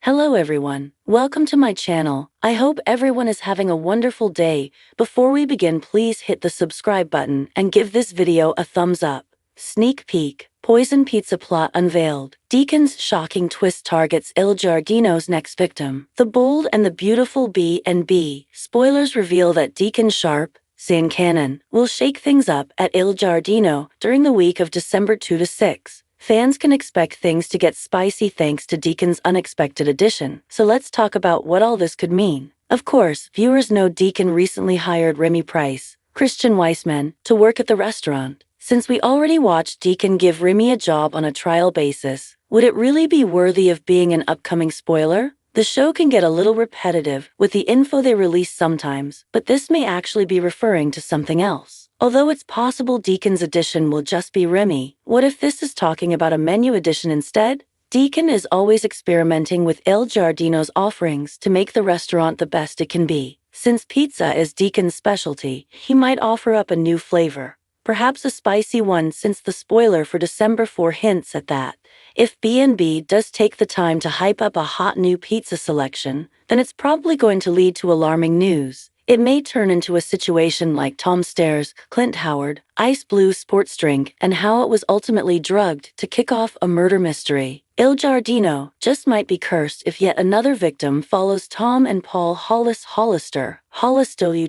Hello everyone, welcome to my channel. I hope everyone is having a wonderful day. Before we begin, please hit the subscribe button and give this video a thumbs up. Sneak peek, poison pizza plot unveiled. Deacon's shocking twist targets Il Giardino's next victim. The bold and the beautiful B&B. Spoilers reveal that Deacon Sharp, San Cannon, will shake things up at Il Giardino during the week of December 2 to 6. Fans can expect things to get spicy thanks to Deacon's unexpected addition, so let's talk about what all this could mean. Of course, viewers know Deacon recently hired Remy Price, Christian Weissman, to work at the restaurant. Since we already watched Deacon give Remy a job on a trial basis, would it really be worthy of being an upcoming spoiler? The show can get a little repetitive with the info they release sometimes, but this may actually be referring to something else. Although it's possible Deacon's addition will just be Remy, what if this is talking about a menu addition instead? Deacon is always experimenting with Il Giardino's offerings to make the restaurant the best it can be. Since pizza is Deacon's specialty, he might offer up a new flavor. Perhaps a spicy one, since the spoiler for December 4 hints at that. If B&B does take the time to hype up a hot new pizza selection, then it's probably going to lead to alarming news. It may turn into a situation like Tom Stairs' Clint Howard, Ice Blue sports drink, and how it was ultimately drugged to kick off a murder mystery. Il Giardino just might be cursed if yet another victim follows Tom and Paul Hollister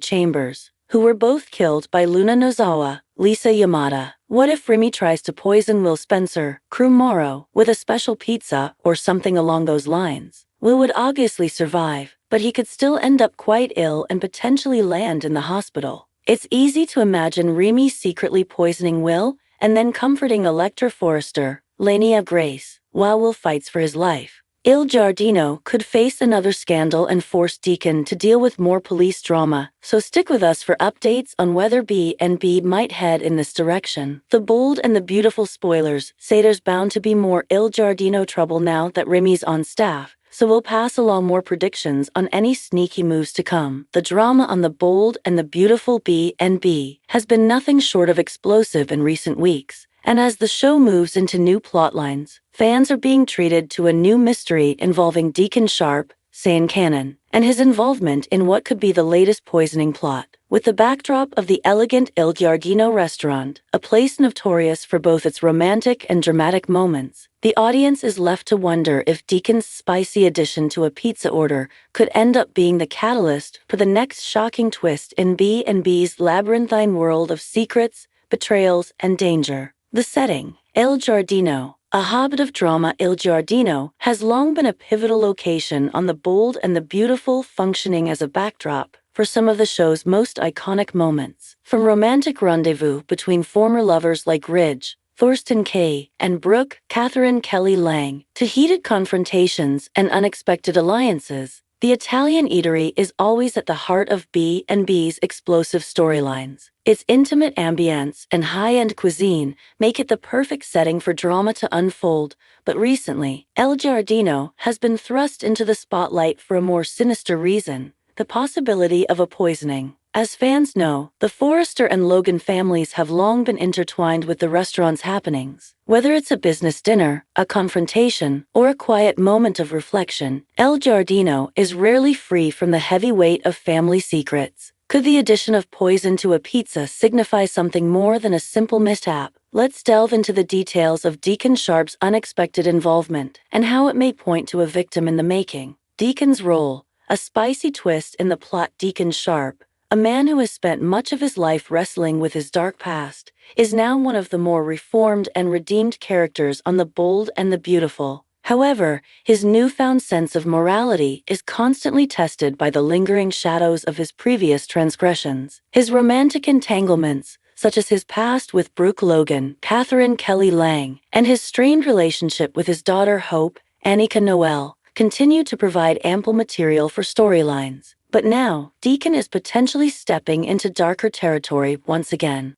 Chambers, who were both killed by Luna Nozawa, Lisa Yamada. What if Remy tries to poison Will Spencer, Crew Morrow, with a special pizza or something along those lines? Will would obviously survive, but he could still end up quite ill and potentially land in the hospital. It's easy to imagine Remy secretly poisoning Will and then comforting Electra Forrester, Lania Grace, while Will fights for his life. Il Giardino could face another scandal and force Deacon to deal with more police drama, so stick with us for updates on whether B&B might head in this direction. The bold and the beautiful spoilers say there's bound to be more Il Giardino trouble now that Remy's on staff, so we'll pass along more predictions on any sneaky moves to come. The drama on the bold and the beautiful B&B has been nothing short of explosive in recent weeks. And as the show moves into new plotlines, fans are being treated to a new mystery involving Deacon Sharp, San Cannon, and his involvement in what could be the latest poisoning plot. With the backdrop of the elegant Il Giardino restaurant, a place notorious for both its romantic and dramatic moments, the audience is left to wonder if Deacon's spicy addition to a pizza order could end up being the catalyst for the next shocking twist in B&B's labyrinthine world of secrets, betrayals, and danger. The setting, Il Giardino. A hotbed of drama, Il Giardino has long been a pivotal location on the bold and the beautiful, functioning as a backdrop for some of the show's most iconic moments. From romantic rendezvous between former lovers like Ridge, Thorsten Kaye, and Brooke, Catherine Kelly Lang, to heated confrontations and unexpected alliances, the Italian eatery is always at the heart of B&B's explosive storylines. Its intimate ambience and high-end cuisine make it the perfect setting for drama to unfold, but recently, Il Giardino has been thrust into the spotlight for a more sinister reason: the possibility of a poisoning. As fans know, the Forrester and Logan families have long been intertwined with the restaurant's happenings. Whether it's a business dinner, a confrontation, or a quiet moment of reflection, Il Giardino is rarely free from the heavy weight of family secrets. Could the addition of poison to a pizza signify something more than a simple mishap? Let's delve into the details of Deacon Sharp's unexpected involvement and how it may point to a victim in the making. Deacon's role, a spicy twist in the plot. Deacon Sharp, a man who has spent much of his life wrestling with his dark past, is now one of the more reformed and redeemed characters on The Bold and the Beautiful. However, his newfound sense of morality is constantly tested by the lingering shadows of his previous transgressions. His romantic entanglements, such as his past with Brooke Logan, Catherine Kelly Lang, and his strained relationship with his daughter Hope, Annika Noel, continue to provide ample material for storylines. But now, Deacon is potentially stepping into darker territory once again.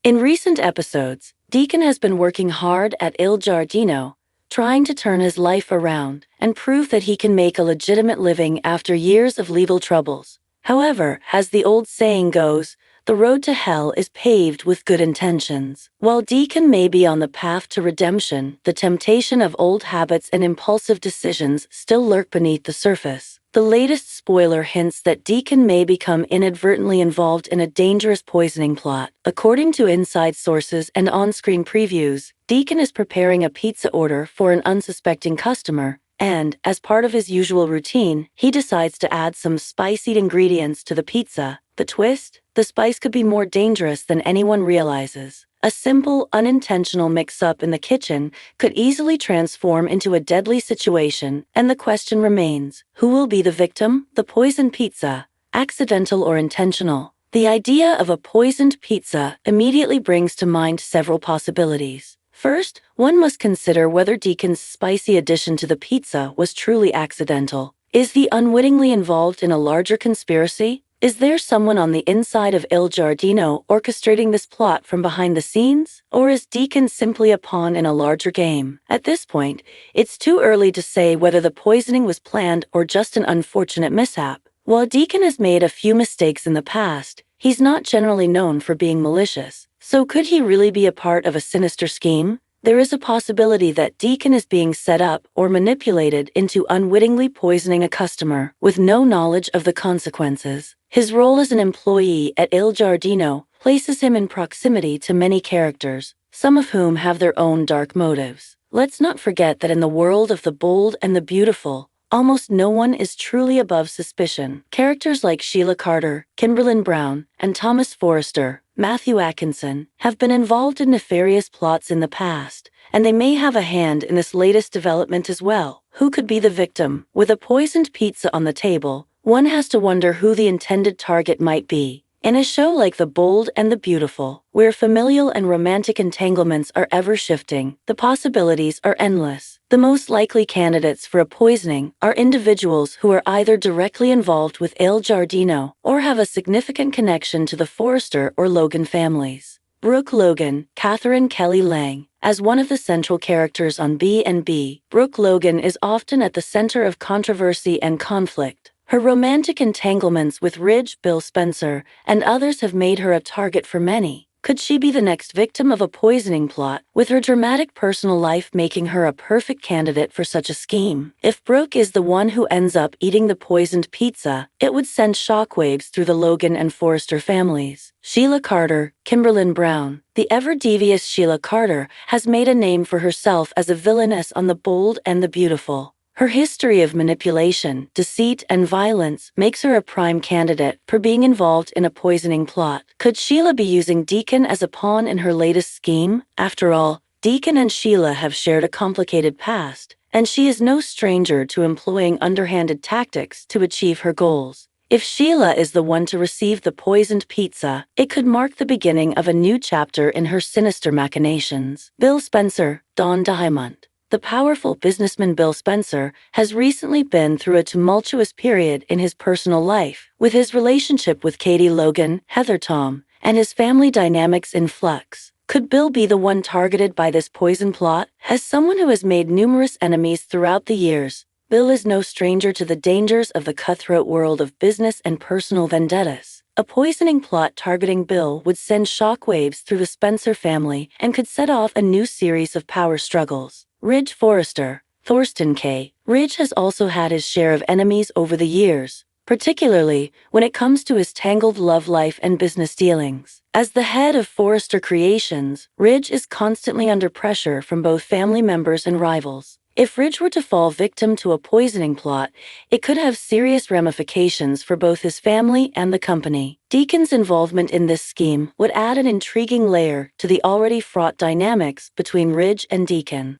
In recent episodes, Deacon has been working hard at Il Giardino, trying to turn his life around and prove that he can make a legitimate living after years of legal troubles. However, as the old saying goes, the road to hell is paved with good intentions. While Deacon may be on the path to redemption, the temptation of old habits and impulsive decisions still lurk beneath the surface. The latest spoiler hints that Deacon may become inadvertently involved in a dangerous poisoning plot. According to inside sources and on-screen previews, Deacon is preparing a pizza order for an unsuspecting customer, and, as part of his usual routine, he decides to add some spicy ingredients to the pizza. The twist? The spice could be more dangerous than anyone realizes. A simple, unintentional mix-up in the kitchen could easily transform into a deadly situation, and the question remains, who will be the victim? The poisoned pizza, accidental or intentional? The idea of a poisoned pizza immediately brings to mind several possibilities. First, one must consider whether Deacon's spicy addition to the pizza was truly accidental. Is he unwittingly involved in a larger conspiracy? Is there someone on the inside of Il Giardino orchestrating this plot from behind the scenes? Or is Deacon simply a pawn in a larger game? At this point, it's too early to say whether the poisoning was planned or just an unfortunate mishap. While Deacon has made a few mistakes in the past, he's not generally known for being malicious. So could he really be a part of a sinister scheme? There is a possibility that Deacon is being set up or manipulated into unwittingly poisoning a customer with no knowledge of the consequences. His role as an employee at Il Giardino places him in proximity to many characters, some of whom have their own dark motives. Let's not forget that in the world of the bold and the beautiful, almost no one is truly above suspicion. Characters like Sheila Carter, Kimberlyn Brown, and Thomas Forrester, Matthew Atkinson, have been involved in nefarious plots in the past, and they may have a hand in this latest development as well. Who could be the victim? With a poisoned pizza on the table, one has to wonder who the intended target might be. In a show like The Bold and the Beautiful, where familial and romantic entanglements are ever-shifting, the possibilities are endless. The most likely candidates for a poisoning are individuals who are either directly involved with Il Giardino or have a significant connection to the Forrester or Logan families. Brooke Logan, Catherine Kelly Lang, as one of the central characters on B&B, Brooke Logan is often at the center of controversy and conflict. Her romantic entanglements with Ridge, Bill Spencer, and others have made her a target for many. Could she be the next victim of a poisoning plot, with her dramatic personal life making her a perfect candidate for such a scheme? If Brooke is the one who ends up eating the poisoned pizza, it would send shockwaves through the Logan and Forrester families. Sheila Carter, Kimberlyn Brown. The ever-devious Sheila Carter has made a name for herself as a villainess on The Bold and the Beautiful. Her history of manipulation, deceit, and violence makes her a prime candidate for being involved in a poisoning plot. Could Sheila be using Deacon as a pawn in her latest scheme? After all, Deacon and Sheila have shared a complicated past, and she is no stranger to employing underhanded tactics to achieve her goals. If Sheila is the one to receive the poisoned pizza, it could mark the beginning of a new chapter in her sinister machinations. Bill Spencer, Don Diamond. The powerful businessman Bill Spencer has recently been through a tumultuous period in his personal life, with his relationship with Katie Logan, Heather Tom, and his family dynamics in flux. Could Bill be the one targeted by this poison plot? As someone who has made numerous enemies throughout the years, Bill is no stranger to the dangers of the cutthroat world of business and personal vendettas. A poisoning plot targeting Bill would send shockwaves through the Spencer family and could set off a new series of power struggles. Ridge Forrester, Thorsten K. Ridge has also had his share of enemies over the years, particularly when it comes to his tangled love life and business dealings. As the head of Forrester Creations, Ridge is constantly under pressure from both family members and rivals. If Ridge were to fall victim to a poisoning plot, it could have serious ramifications for both his family and the company. Deacon's involvement in this scheme would add an intriguing layer to the already fraught dynamics between Ridge and Deacon.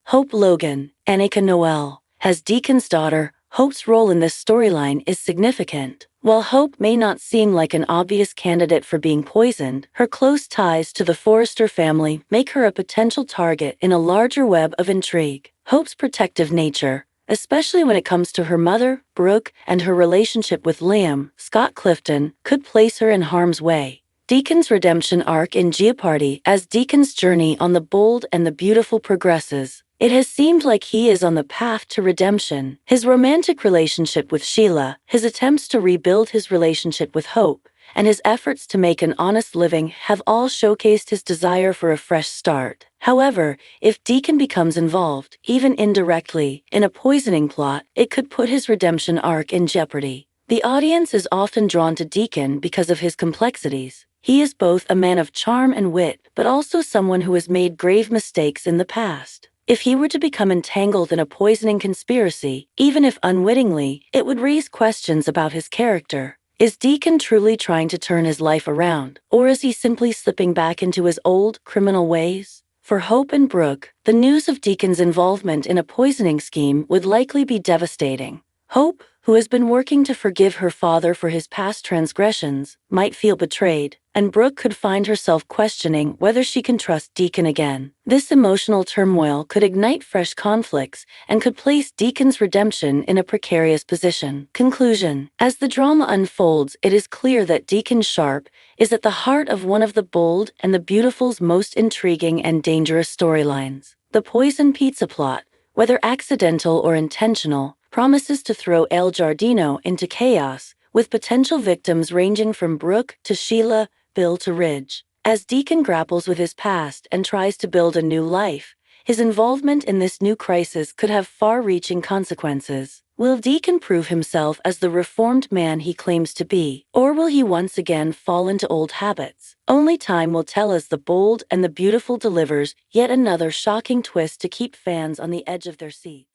Hope Logan, Annika Noel, as Deacon's daughter. Hope's role in this storyline is significant. While Hope may not seem like an obvious candidate for being poisoned, her close ties to the Forrester family make her a potential target in a larger web of intrigue. Hope's protective nature, especially when it comes to her mother, Brooke, and her relationship with Liam, Scott Clifton, could place her in harm's way. Deacon's redemption arc in Jeopardy. As Deacon's journey on The Bold and the Beautiful progresses, it has seemed like he is on the path to redemption. His romantic relationship with Sheila, his attempts to rebuild his relationship with Hope, and his efforts to make an honest living have all showcased his desire for a fresh start. However, if Deacon becomes involved, even indirectly, in a poisoning plot, it could put his redemption arc in jeopardy. The audience is often drawn to Deacon because of his complexities. He is both a man of charm and wit, but also someone who has made grave mistakes in the past. If he were to become entangled in a poisoning conspiracy, even if unwittingly, it would raise questions about his character. Is Deacon truly trying to turn his life around, or is he simply slipping back into his old, criminal ways? For Hope and Brooke, the news of Deacon's involvement in a poisoning scheme would likely be devastating. Hope, who has been working to forgive her father for his past transgressions, might feel betrayed, and Brooke could find herself questioning whether she can trust Deacon again. This emotional turmoil could ignite fresh conflicts and could place Deacon's redemption in a precarious position. Conclusion: as the drama unfolds, it is clear that Deacon Sharp is at the heart of one of the bold and the beautiful's most intriguing and dangerous storylines. The poison pizza plot, whether accidental or intentional, promises to throw El Giardino into chaos, with potential victims ranging from Brooke to Sheila, Bill to Ridge. As Deacon grapples with his past and tries to build a new life, his involvement in this new crisis could have far-reaching consequences. Will Deacon prove himself as the reformed man he claims to be, or will he once again fall into old habits? Only time will tell as The Bold and the Beautiful delivers yet another shocking twist to keep fans on the edge of their seats.